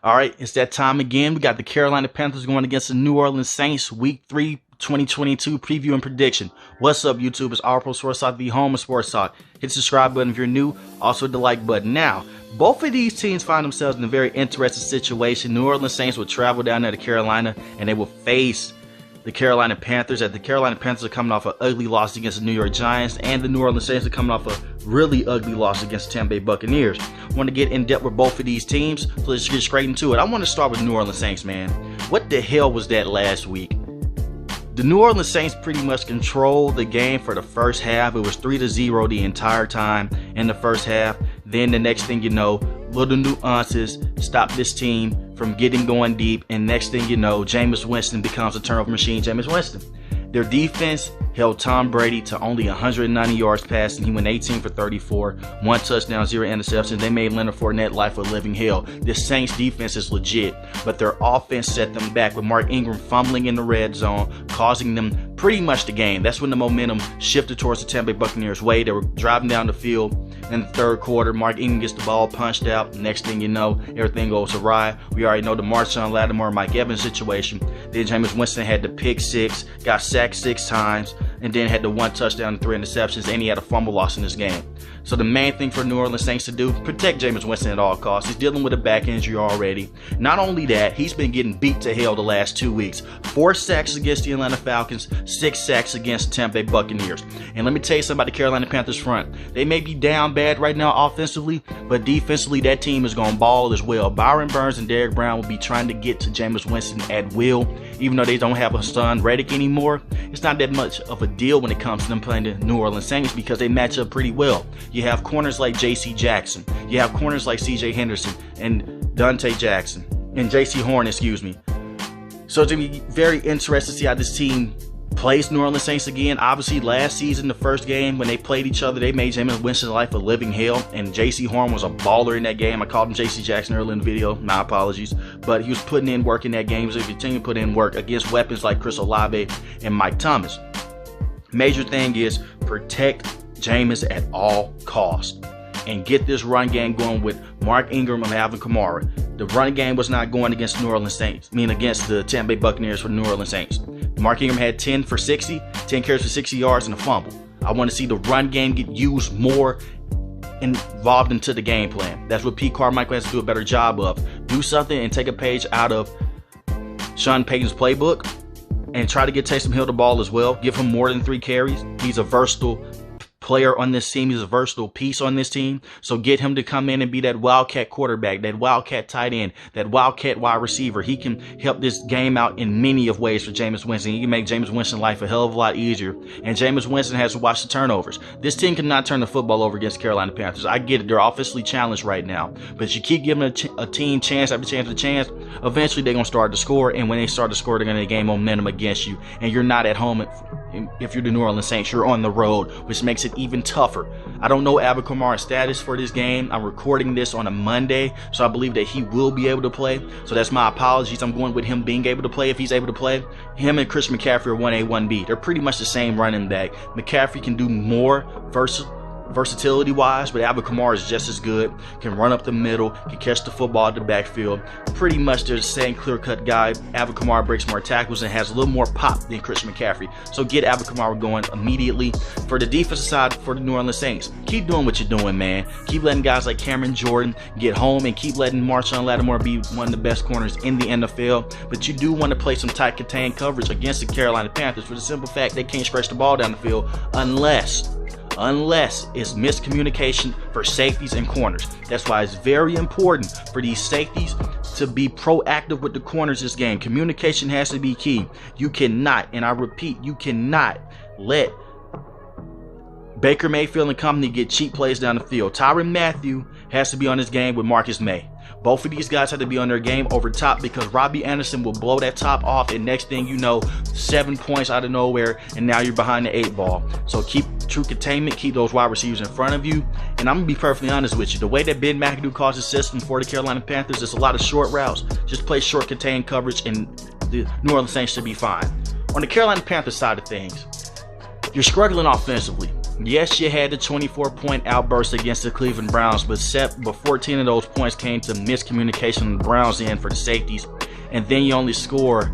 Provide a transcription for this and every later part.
All right, it's that time again. We got the Carolina Panthers going against the New Orleans Saints, Week 3, 2022 preview and prediction. What's up, YouTube? It's All Pro Sports Talk, the home of sports talk. Hit the subscribe button if you're new. Also, hit the like button. Now, both of these teams find themselves in a very interesting situation. New Orleans Saints will travel down there to Carolina, and they will face the Carolina Panthers. The Carolina Panthers are coming off an ugly loss against the New York Giants, and the New Orleans Saints are coming off a really ugly loss against the Tampa Bay Buccaneers. I want to get in depth with both of these teams, so let's get straight into it. I want to start with New Orleans Saints, man. What the hell was that last week? The New Orleans Saints pretty much controlled the game for the first half. It was 3-0 the entire time in the first half. Then the next thing you know, little nuances stop this team from getting going deep. And next thing you know, Jameis Winston becomes a turnover machine. Jameis Winston. Their defense held Tom Brady to only 190 yards passing. He went 18 for 34, 1 touchdown, 0 interceptions. They made Leonard Fournette life a living hell. The Saints defense is legit, but their offense set them back with Mark Ingram fumbling in the red zone, causing them pretty much the game. That's when the momentum shifted towards the Tampa Bay Buccaneers' way. They were driving down the field in the third quarter. Mark Ingram gets the ball punched out. Next thing you know, everything goes awry. We already know the Marshawn Lattimore, Mike Evans situation. Then Jameis Winston had the pick six, got sacked 6 times, and then had the 1 touchdown and 3 interceptions, and he had a fumble loss in this game. So the main thing for New Orleans Saints to do, protect Jameis Winston at all costs. He's dealing with a back injury already. Not only that, he's been getting beat to hell the last 2 weeks. 4 sacks against the Atlanta Falcons, 6 sacks against the Tampa Bay Buccaneers. And let me tell you something about the Carolina Panthers front. They may be down bad right now offensively, but defensively that team is going to ball as well. Byron Burns and Derrick Brown will be trying to get to Jameis Winston at will. Even though they don't have a son Reddick anymore, it's not that much of a deal when it comes to them playing the New Orleans Saints because they match up pretty well. You have corners like J.C. Jackson. You have corners like C.J. Henderson and Dante Jackson and J.C. Horn, excuse me. So it's going to be very interesting to see how this team plays New Orleans Saints again. Obviously, last season, the first game, when they played each other, they made Jameis Winston's life a living hell, and J.C. Horn was a baller in that game. I called him J.C. Jackson earlier in the video. My apologies. But he was putting in work in that game. So he continued to put in work against weapons like Chris Olave and Mike Thomas. Major thing is protect Jameis at all costs and get this run game going with Mark Ingram and Alvin Kamara. The run game was not going against New Orleans Saints. Against the Tampa Bay Buccaneers for the New Orleans Saints. Mark Ingram had 10 for 60, 10 carries for 60 yards and a fumble. I want to see the run game get used more involved into the game plan. That's what Pete Carmichael has to do a better job of. Do something and take a page out of Sean Payton's playbook and try to get Taysom Hill the ball as well. Give him more than 3 carries. He's a versatile player on this team. He's a versatile piece on this team. So get him to come in and be that wildcat quarterback, that wildcat tight end, that wildcat wide receiver. He can help this game out in many of ways for Jameis Winston. He can make Jameis Winston's life a hell of a lot easier. And Jameis Winston has to watch the turnovers. This team cannot turn the football over against Carolina Panthers. I get it. They're offensively challenged right now. But you keep giving a team chance after chance after chance, eventually they're going to start to score. And when they start to score, they're going to gain momentum against you. And you're not at home. If you're the New Orleans Saints, you're on the road, which makes it even tougher. I don't know Alvin Kamara's status for this game. I'm recording this on a Monday, so I believe that he will be able to play. So that's my apologies. I'm going with him being able to play if he's able to play. Him and Chris McCaffrey are 1A, 1B. They're pretty much the same running back. McCaffrey can do more versatility wise, but Alvin Kamara is just as good, can run up the middle, can catch the football at the backfield. Pretty much they're the same clear-cut guy. Alvin Kamara breaks more tackles and has a little more pop than Chris McCaffrey. So get Alvin Kamara going immediately. For the defensive side for the New Orleans Saints, keep doing what you're doing, man. Keep letting guys like Cameron Jordan get home and keep letting Marshawn Lattimore be one of the best corners in the NFL. But you do want to play some tight contained coverage against the Carolina Panthers for the simple fact they can't stretch the ball down the field unless it's miscommunication for safeties and corners. That's why it's very important for these safeties to be proactive with the corners this game. Communication has to be key. You cannot, and I repeat, you cannot let Baker Mayfield and company get cheap plays down the field. Tyrann Mathieu has to be on his game with Marcus May. Both of these guys have to be on their game over top because Robbie Anderson will blow that top off, and next thing you know, 7 points out of nowhere, and now you're behind the 8 ball. So keep true containment, keep those wide receivers in front of you. And I'm going to be perfectly honest with you. The way that Ben McAdoo calls his system for the Carolina Panthers is a lot of short routes. Just play short contained coverage, and the New Orleans Saints should be fine. On the Carolina Panthers side of things, you're struggling offensively. Yes, you had the 24-point outburst against the Cleveland Browns, but 14 of those points came to miscommunication on the Browns' end for the safeties. And then you only score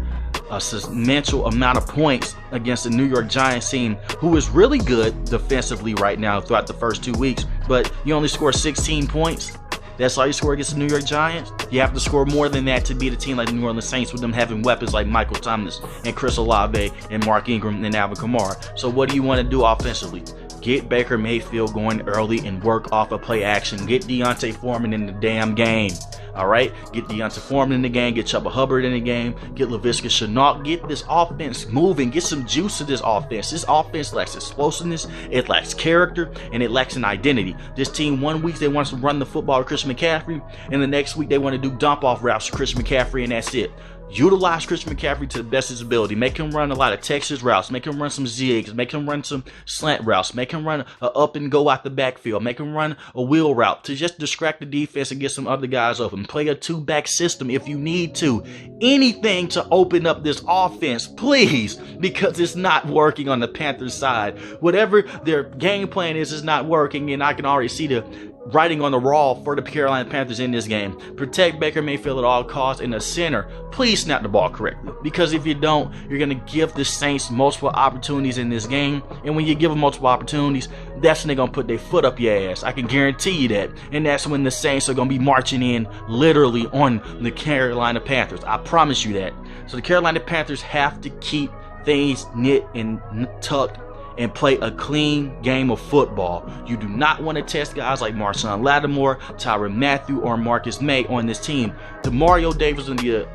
a substantial amount of points against the New York Giants team, who is really good defensively right now throughout the first 2 weeks, but you only score 16 points. That's all you score against the New York Giants? You have to score more than that to beat a team like the New Orleans Saints, with them having weapons like Michael Thomas and Chris Olave and Mark Ingram and Alvin Kamara. So what do you want to do offensively? Get Baker Mayfield going early and work off of play action. Get Deontay Foreman in the damn game. Alright? Get Deontay Foreman in the game. Get Chuba Hubbard in the game. Get Laviska Shenault. Get this offense moving. Get some juice to this offense. This offense lacks explosiveness. It lacks character. And it lacks an identity. This team, 1 week they want to run the football with Christian McCaffrey. And the next week they want to do dump off routes to Christian McCaffrey, and that's it. Utilize Christian McCaffrey to the best of his ability. Make him run a lot of Texas routes. Make him run some zigs. Make him run some slant routes. Make him run a up and go out the backfield. Make him run a wheel route to just distract the defense and get some other guys open. Play a two-back system if you need to. Anything to open up this offense, please, because it's not working on the Panthers side. Whatever their game plan is not working, and I can already see the writing on the wall for the Carolina Panthers in this game. Protect Baker Mayfield at all costs. In the center, please snap the ball correctly, because if you don't, you're going to give the Saints multiple opportunities in this game, and when you give them multiple opportunities, that's when they're going to put their foot up your ass. I can guarantee you that. And that's when the Saints are going to be marching in literally on the Carolina Panthers. I promise you that. So the Carolina Panthers have to keep things knit and tucked and play a clean game of football. You do not want to test guys like Marshawn Lattimore, Tyrann Mathieu, or Marcus May on this team. Demario Davis will be a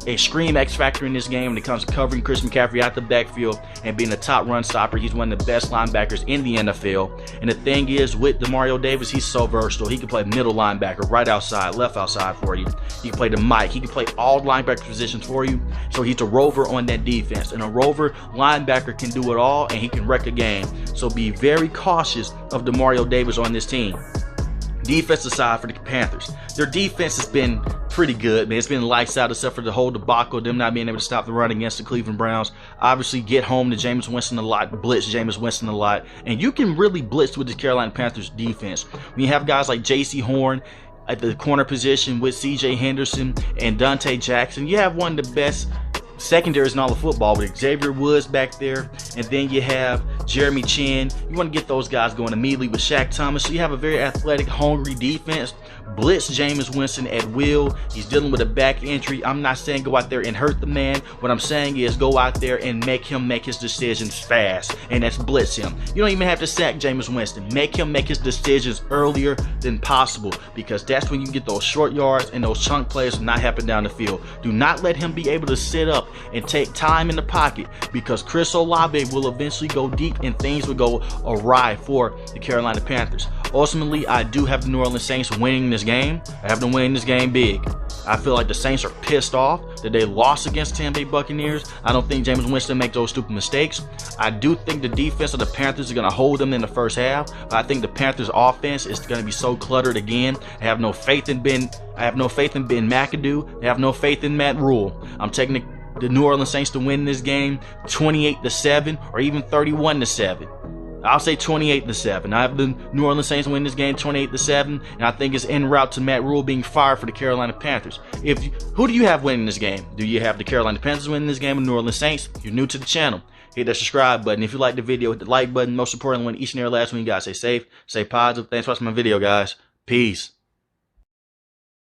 extreme X factor in this game when it comes to covering Chris McCaffrey out the backfield and being a top run stopper. He's one of the best linebackers in the NFL. And the thing is, with Demario Davis, he's so versatile. He can play middle linebacker, right outside, left outside for you. He can play the Mike. He can play all linebacker positions for you. So he's a rover on that defense. And a rover linebacker can do it all, and he can wreck a game. So be very cautious of Demario Davis on this team. Defensive side for the Panthers, their defense has been pretty good, man. It's been lights out except for the whole debacle, them not being able to stop the run against the Cleveland Browns. Obviously, get home to Jameis Winston a lot, blitz Jameis Winston a lot, and you can really blitz with the Carolina Panthers defense. When you have guys like J.C. Horn at the corner position with C.J. Henderson and Dante Jackson, you have one of the best secondaries in all of football with Xavier Woods back there, and then you have Jeremy Chin. You want to get those guys going immediately with Shaq Thomas, so you have a very athletic, hungry defense. Blitz Jameis Winston at will. He's dealing with a back injury. I'm not saying go out there and hurt the man. What I'm saying is go out there and make him make his decisions fast, and that's blitz him. You don't even have to sack Jameis Winston. Make him make his decisions earlier than possible, because that's when you get those short yards and those chunk plays not happen down the field. Do not let him be able to sit up and take time in the pocket, because Chris Olave will eventually go deep and things will go awry for the Carolina Panthers. Ultimately, I do have the New Orleans Saints winning this game. I have them winning this game big. I feel like the Saints are pissed off that they lost against Tampa Bay Buccaneers. I don't think Jameis Winston makes those stupid mistakes. I do think the defense of the Panthers is going to hold them in the first half. But I think the Panthers offense is going to be so cluttered again. I have no faith in Ben McAdoo. I have no faith in Matt Rule. I'm taking the New Orleans Saints to win this game 28-7 or even 31-7. I'll say 28-7. I have the New Orleans Saints win this game 28-7, and I think it's en route to Matt Rule being fired for the Carolina Panthers. Who do you have winning this game? Do you have the Carolina Panthers winning this game or New Orleans Saints? If you're new to the channel, hit that subscribe button. If you like the video, hit the like button. Most importantly, when each and every last one, you guys stay safe, stay positive. Thanks for watching my video, guys. Peace.